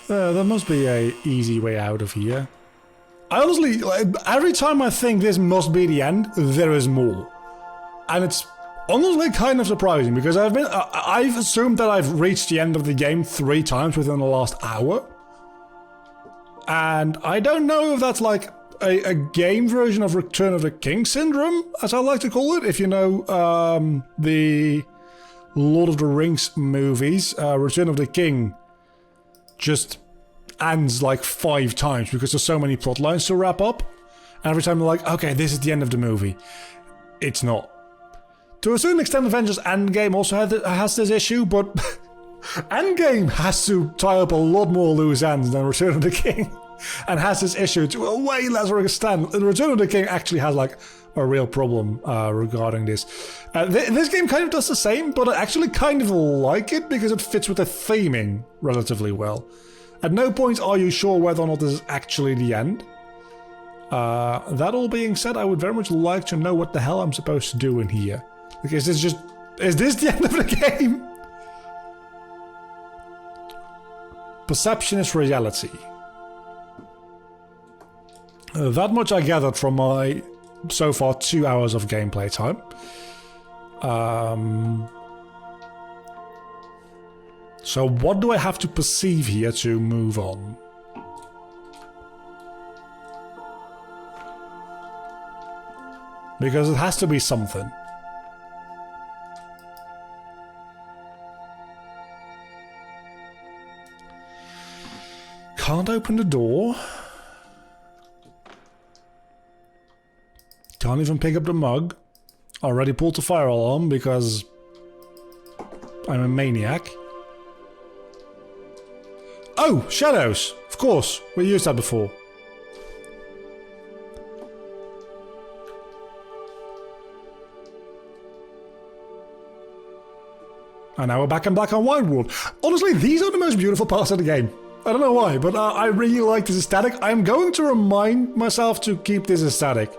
There must be a easy way out of here. I honestly, like, every time I think this must be the end, there is more. And it's honestly kind of surprising because I've assumed that I've reached the end of the game 3 times within the last hour. And I don't know if that's like a game version of Return of the King syndrome, as I like to call it. If you know the Lord of the Rings movies, Return of the King just ends like 5 times because there's so many plot lines to wrap up. And every time they're like, okay, this is the end of the movie. It's not. To a certain extent, Avengers Endgame also has this issue, but Endgame has to tie up a lot more loose ends than Return of the King. And has this issue to a way lesser extent. Return of the King actually has like a real problem regarding this. This game kind of does the same, but I actually kind of like it because it fits with the theming relatively well. At no point are you sure whether or not this is actually the end. That all being said, I would very much like to know what the hell I'm supposed to do in here. Like, is this the end of the game? Perception is reality. That much I gathered from my, so far, 2 hours of gameplay time. So what do I have to perceive here to move on? Because it has to be something. Can't open the door. Can't even pick up the mug. Already pulled the fire alarm because I'm a maniac. Oh, shadows! Of course, we used that before. And now we're back in black and white world. Honestly, these are the most beautiful parts of the game. I don't know why, but I really like this aesthetic. I'm going to remind myself to keep this aesthetic.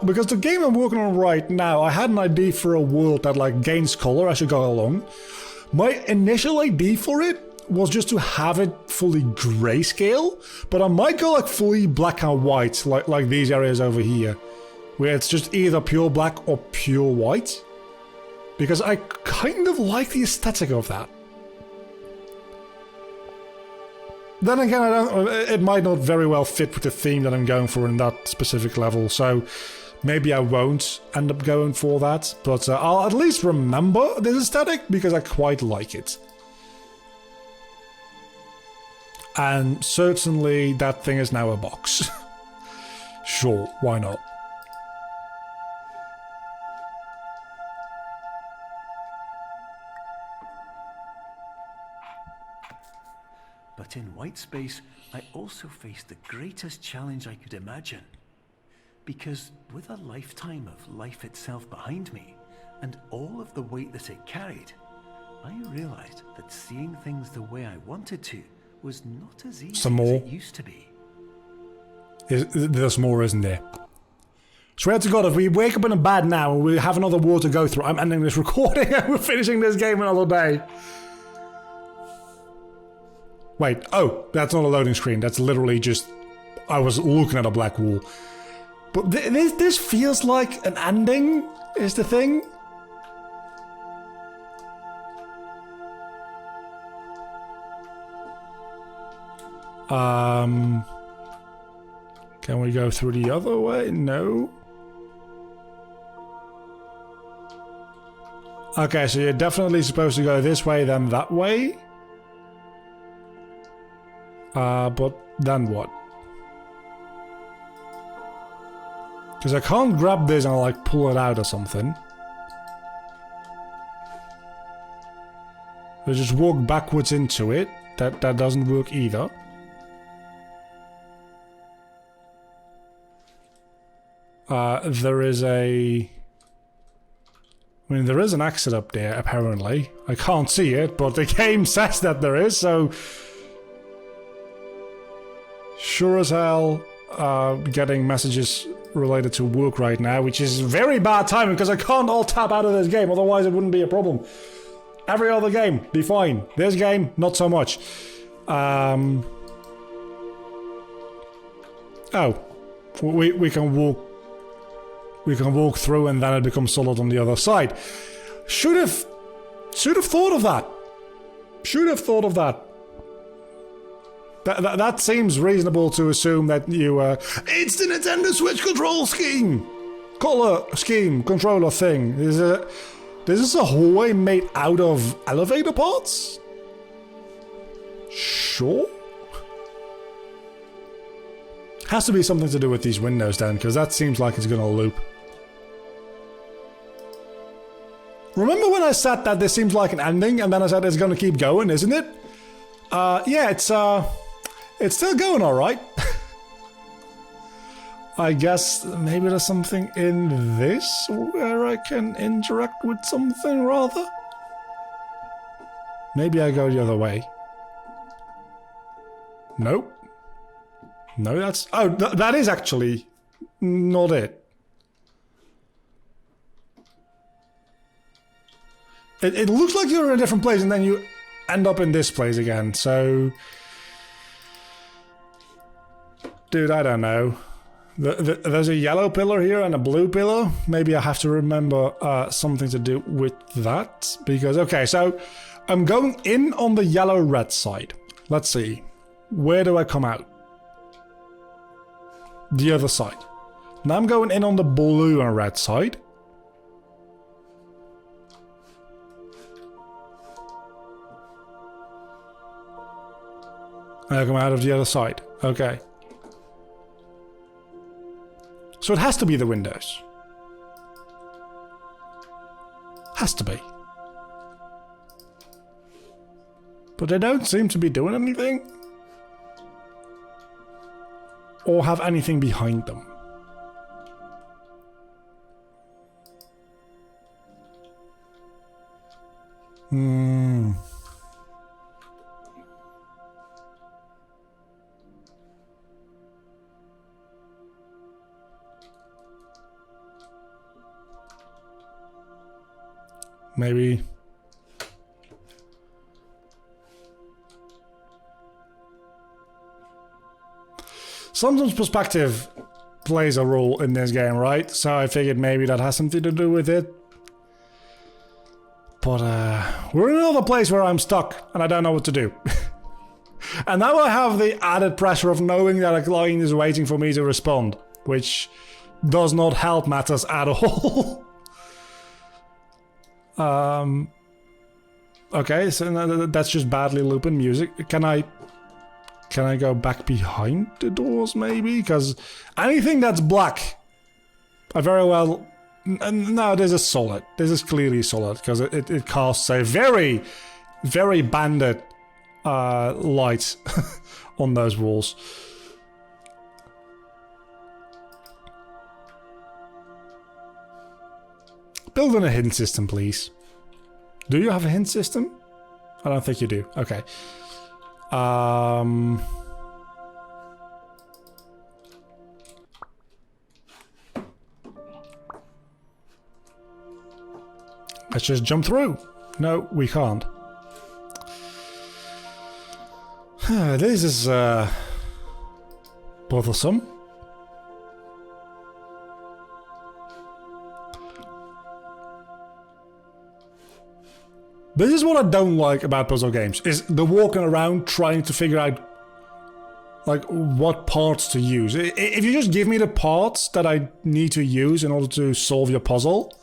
Because the game I'm working on right now, I had an idea for a world that like gains color as you go along. My initial idea for it was just to have it fully grayscale, but I might go like fully black and white, like these areas over here, where it's just either pure black or pure white. Because I kind of like the aesthetic of that. Then again, it might not very well fit with the theme that I'm going for in that specific level, so maybe I won't end up going for that, but I'll at least remember this aesthetic because I quite like it. And certainly that thing is now a box. Sure, why not? But in white space, I also faced the greatest challenge I could imagine. Because with a lifetime of life itself behind me, and all of the weight that it carried, I realized that seeing things the way I wanted to was not as easy as it used to be. There's more, isn't there? Swear to God, if we wake up in a bed now and we have another war to go through, I'm ending this recording and we're finishing this game another day. Wait, oh, that's not a loading screen. That's literally just... I was looking at a black wall. But this feels like an ending, is the thing. Can we go through the other way? No. Okay, so you're definitely supposed to go this way, then that way. But then what? Because I can't grab this and like pull it out or something. I just walk backwards into it. That doesn't work either. There is a... I mean, there is an exit up there, apparently. I can't see it, but the game says that there is, so... Sure as hell, getting messages related to work right now, which is very bad timing because I can't all tap out of this game, otherwise it wouldn't be a problem. Every other game, be fine. This game, not so much. Oh, we can walk. We can walk through, and then it becomes solid on the other side. Should have thought of that. Should have thought of that. That seems reasonable to assume that you. It's the Nintendo Switch control scheme, color scheme, controller thing. This is a hallway made out of elevator parts. Sure. Has to be something to do with these windows then, because that seems like it's gonna loop. Remember when I said that this seems like an ending, and then I said it's gonna keep going, isn't it? Yeah, it's still going alright. I guess maybe there's something in this where I can interact with something rather? Maybe I go the other way. Nope. No, that's... Oh, that is actually not it. It looks like you're in a different place and then you end up in this place again, so... Dude, I don't know. There's a yellow pillar here and a blue pillar. Maybe I have to remember something to do with that. Because, okay, so I'm going in on the yellow-red side. Let's see. Where do I come out? The other side. Now I'm going in on the blue and red side. And I come out of the other side. Okay. So it has to be the windows. Has to be. But they don't seem to be doing anything. Or have anything behind them. Maybe... Sometimes perspective plays a role in this game, right? So I figured maybe that has something to do with it. But we're in another place where I'm stuck and I don't know what to do. And now I have the added pressure of knowing that a client is waiting for me to respond, which does not help matters at all. Okay, so that's just badly looping music. Can I go back behind the doors, maybe? Because anything that's black, I very well... No, this is solid. This is clearly solid, because it casts a very, very banded light on those walls. Build in a hidden system, please. Do you have a hint system? I don't think you do. Okay. Let's just jump through. No, we can't. This is bothersome. This is what I don't like about puzzle games, is the walking around trying to figure out like what parts to use. If you just give me the parts that I need to use in order to solve your puzzle,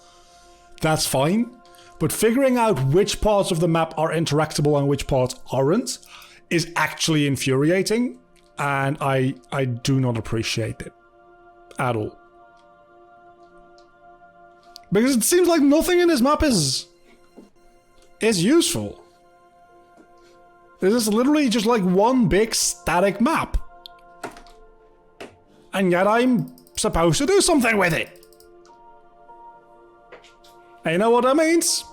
that's fine. But figuring out which parts of the map are interactable and which parts aren't is actually infuriating, and I do not appreciate it at all. Because it seems like nothing in this map is useful. This is literally just like one big static map. And yet I'm supposed to do something with it. And you know what that means?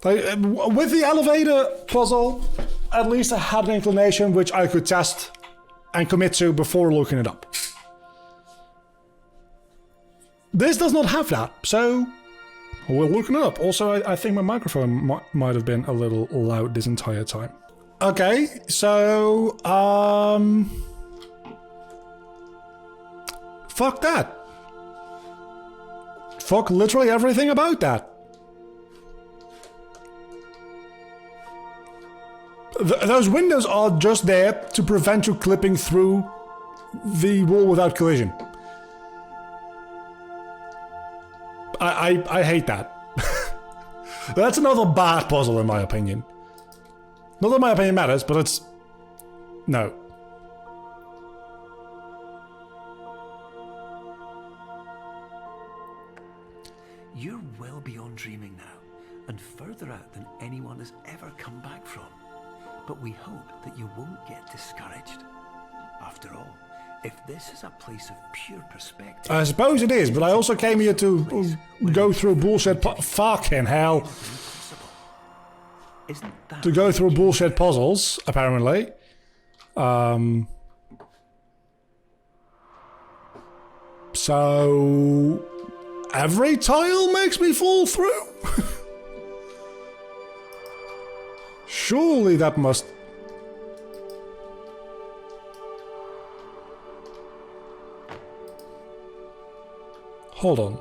Like, with the elevator puzzle, at least I had an inclination which I could test and commit to before looking it up. This does not have that, so We're looking it up. Also, I think my microphone might have been a little loud this entire time. Okay, so, fuck that. Fuck literally everything about that. Those windows are just there to prevent you clipping through the wall without collision. I hate that. That's another bad puzzle in my opinion. Not that my opinion matters, but it's... No. You're well beyond dreaming now, and further out than anyone has ever come back from. But we hope that you won't get discouraged. After all, if this is a place of pure perspective... I suppose it is, but I also came here to go through bullshit fucking hell. To go through bullshit puzzles, apparently. So... Every tile makes me fall through? Surely that must... Hold on.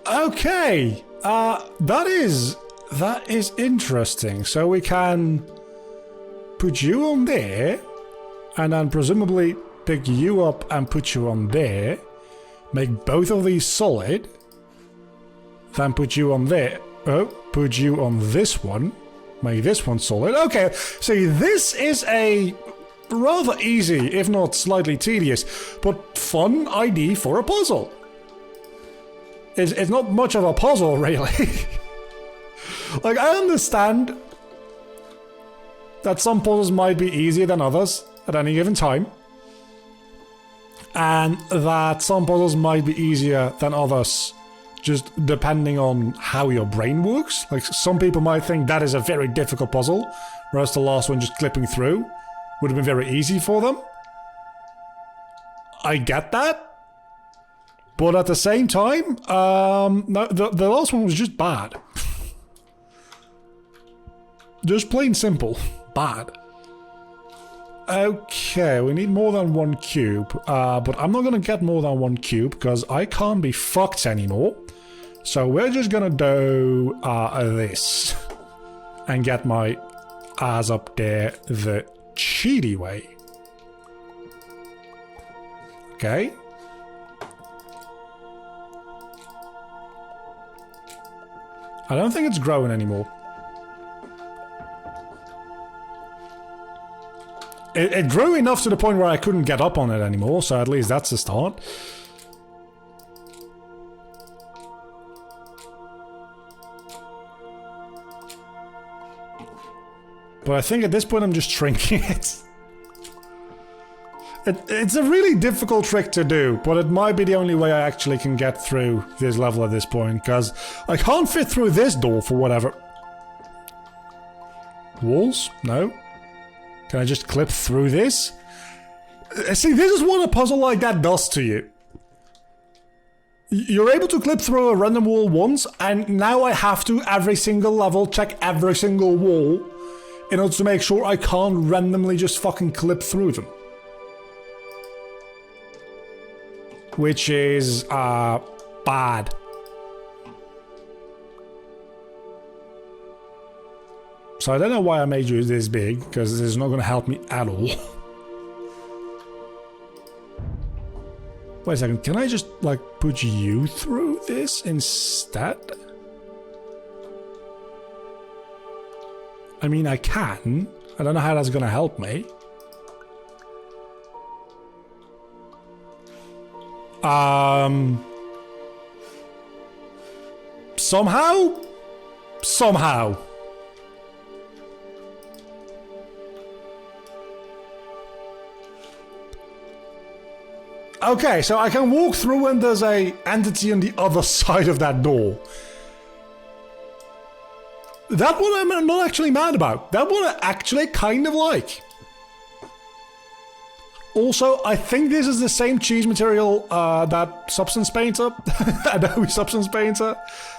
Okay, that is interesting. So we can put you on there, and then presumably pick you up and put you on there, make both of these solid, then put you on there, put you on this one, make this one solid. Okay, see, this is a rather easy, if not slightly tedious, but fun idea for a puzzle. It's not much of a puzzle, really. Like, I understand that some puzzles might be easier than others at any given time, and that some puzzles might be easier than others just depending on how your brain works. Like, some people might think that is a very difficult puzzle, whereas the last one, just clipping through, would have been very easy for them. I get that. But at the same time, no, the last one was just bad. Just plain simple. Bad. Okay, we need more than one cube. But I'm not gonna get more than one cube because I can't be fucked anymore. So we're just gonna do this. And get my ass up there the cheaty way. Okay. I don't think it's growing anymore. It grew enough to the point where I couldn't get up on it anymore, so at least that's a start. But I think at this point I'm just shrinking it. It's a really difficult trick to do, but it might be the only way I actually can get through this level at this point, because I can't fit through this door for whatever. Walls? No. Can I just clip through this? See, this is what a puzzle like that does to you. You're able to clip through a random wall once, and now I have to, every single level, check every single wall in order to make sure I can't randomly just fucking clip through them. Which is, bad. So I don't know why I made you this big, because this is not going to help me at all. Wait a second, can I just, like, put you through this instead? I mean, I can. I don't know how that's going to help me. Somehow? Somehow. Okay, so I can walk through and there's a entity on the other side of that door. That one I'm not actually mad about. That one I actually kind of like. Also, I think this is the same cheese material that Substance Painter, Adobe Substance Painter,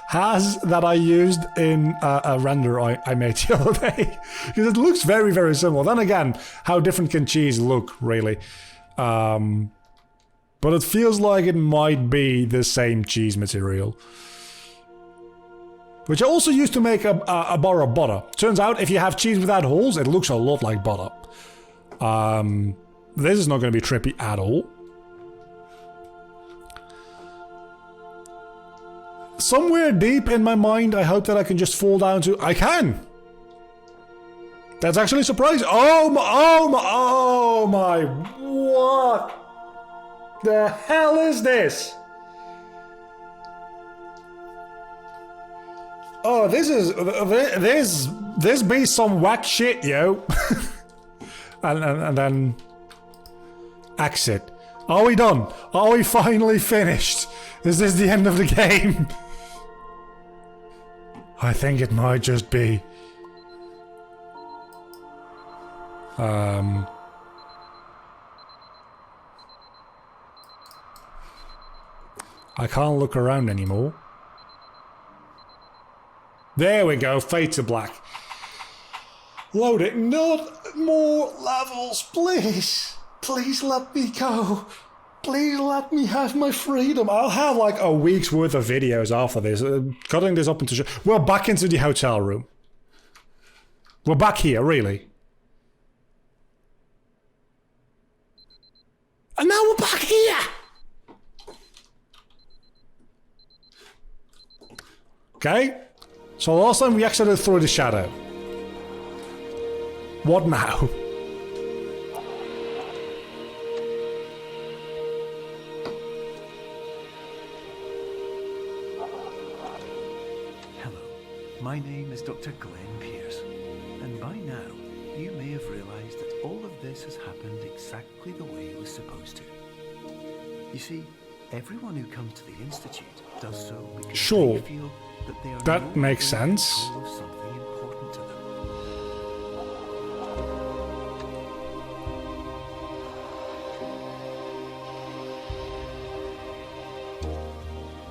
has that I used in a render I made the other day. Because it looks very, very similar. Then again, how different can cheese look, really? But it feels like it might be the same cheese material. Which I also used to make a bar of butter. Turns out, if you have cheese without holes, it looks a lot like butter. This is not going to be trippy at all. Somewhere deep in my mind, I hope that I can just fall down to... I can! That's actually surprising. Oh my... What the hell is this? Oh, this be some whack shit, yo. and then exit. Are we done? Are we finally finished? Is this the end of the game? I think it might just be. I can't look around anymore. There we go, fade to black. Load it. Not more levels, please. Please let me go. Please let me have my freedom. I'll have like a week's worth of videos after this. Cutting this up into... We're back into the hotel room. We're back here, really. And now we're back here! Okay. So last time we exited through the shadow. What now? My name is Dr. Glenn Pierce, and by now you may have realized that all of this has happened exactly the way it was supposed to. You see, everyone who comes to the Institute does so because they feel that they are that makes sense. of something important to them.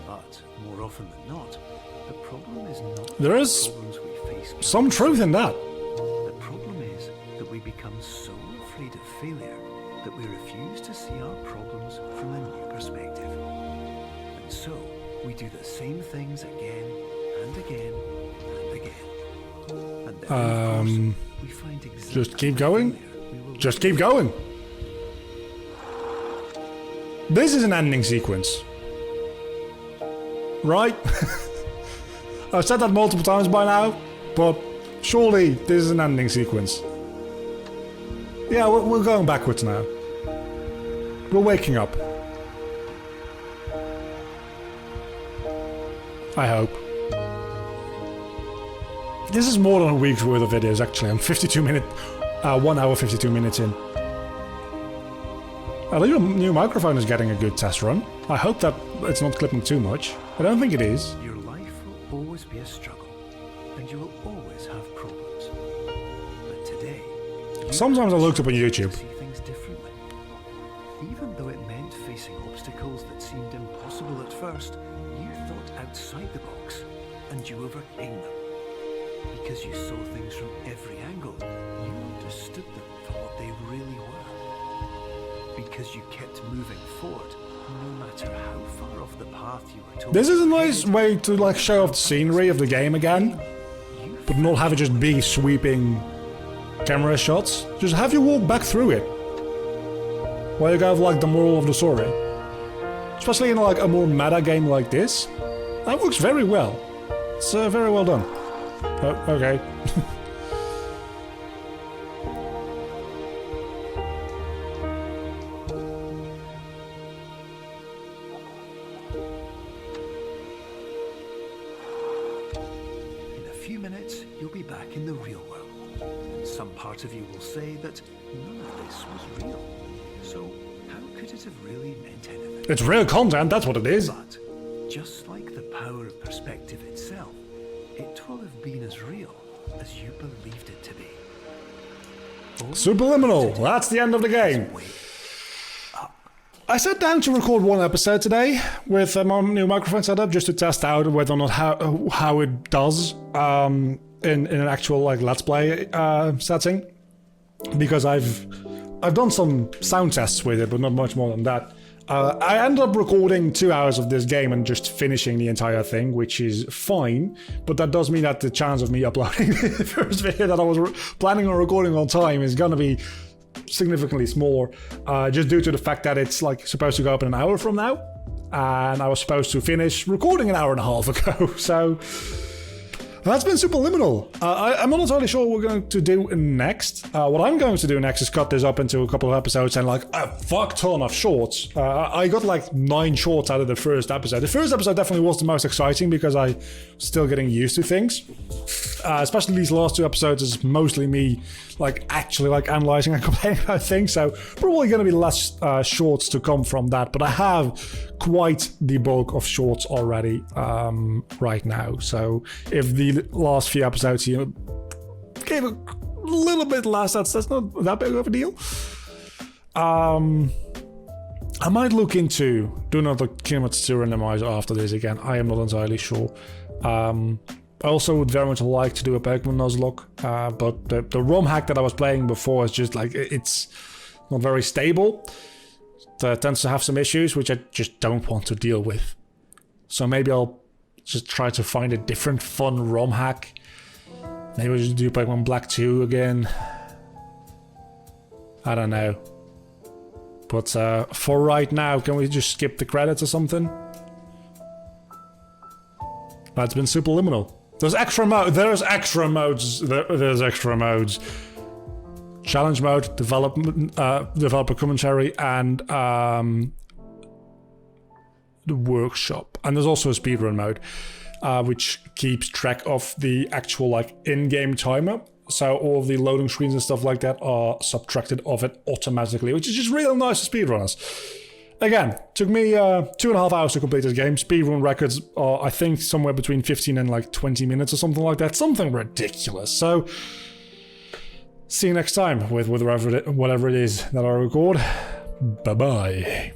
But more often than not, the problem is not there is the problems we face. Some truth in that. The problem is that we become so afraid of failure that we refuse to see our problems from a new perspective. And so we do the same things again and again and again. And then, of course, we find exactly just keep going. Just keep going. This is an ending sequence. Right? I've said that multiple times by now, but surely this is an ending sequence. Yeah, we're going backwards now. We're waking up. I hope. This is more than a week's worth of videos, actually. I'm 1 hour 52 minutes in. At least your new microphone is getting a good test run. I hope that it's not clipping too much. I don't think it is. Your life will always be a struggle, and you will always have problems. But today, sometimes I looked up on YouTube. See things differently. Even though it meant facing obstacles that seemed impossible at first, you thought outside the box, and you overcame them. Because you saw things from every angle, you understood them for what they really were. Because you kept moving forward, no matter how far off the path you were told. This is a nice way to like show off the scenery of the game again, but not have it just be sweeping camera shots. Just have you walk back through it while you have like the moral of the story. Especially in like a more meta game like this, that works very well. It's very well done. Okay. You'll be back in the real world. And some part of you will say that none of this was real. So how could it have really meant anything? It's real content, that's what it is. But just like the power of perspective itself, it will have been as real as you believed it to be. Superliminal, that's the end of the game. I sat down to record one episode today with my new microphone setup just to test out whether or not how it does in an actual like Let's Play setting, because I've done some sound tests with it, but not much more than that. I ended up recording 2 hours of this game and just finishing the entire thing, which is fine, but that does mean that the chance of me uploading the first video that I was planning on recording on time is gonna be significantly smaller, just due to the fact that it's like supposed to go up in an hour from now, and I was supposed to finish recording an hour and a half ago. So that's been Superliminal. I'm not entirely sure what we're going to do next. What I'm going to do next is cut this up into a couple of episodes and like a fuck ton of shorts. I got like 9 shorts out of the first episode. The first episode definitely was the most exciting because I was still getting used to things. Especially these last 2 episodes is mostly me like actually like analyzing and complaining about things, so probably going to be less shorts to come from that, but I have quite the bulk of shorts already right now. So if the last few episodes here gave a little bit less, that's not that big of a deal. I might look into doing another Kingdom Hearts 2 randomizer after this again. I am not entirely sure. I also would very much like to do a Pokemon Nuzlocke, but the ROM hack that I was playing before is just like, it's not very stable. It tends to have some issues, which I just don't want to deal with. So maybe I'll just try to find a different fun ROM hack. Maybe I'll just do Pokemon Black 2 again. I don't know. But for right now, can we just skip the credits or something? That's been Superliminal. There's extra modes. There's extra modes. Challenge mode, developer commentary, and the workshop. And there's also a speedrun mode, which keeps track of the actual like in-game timer. So all of the loading screens and stuff like that are subtracted of it automatically, which is just real nice for speedrunners. Again, took me 2.5 hours to complete this game. Speedrun records are, I think, somewhere between 15 and like 20 minutes or something like that. Something ridiculous. So, see you next time with whatever it is that I record. Bye-bye.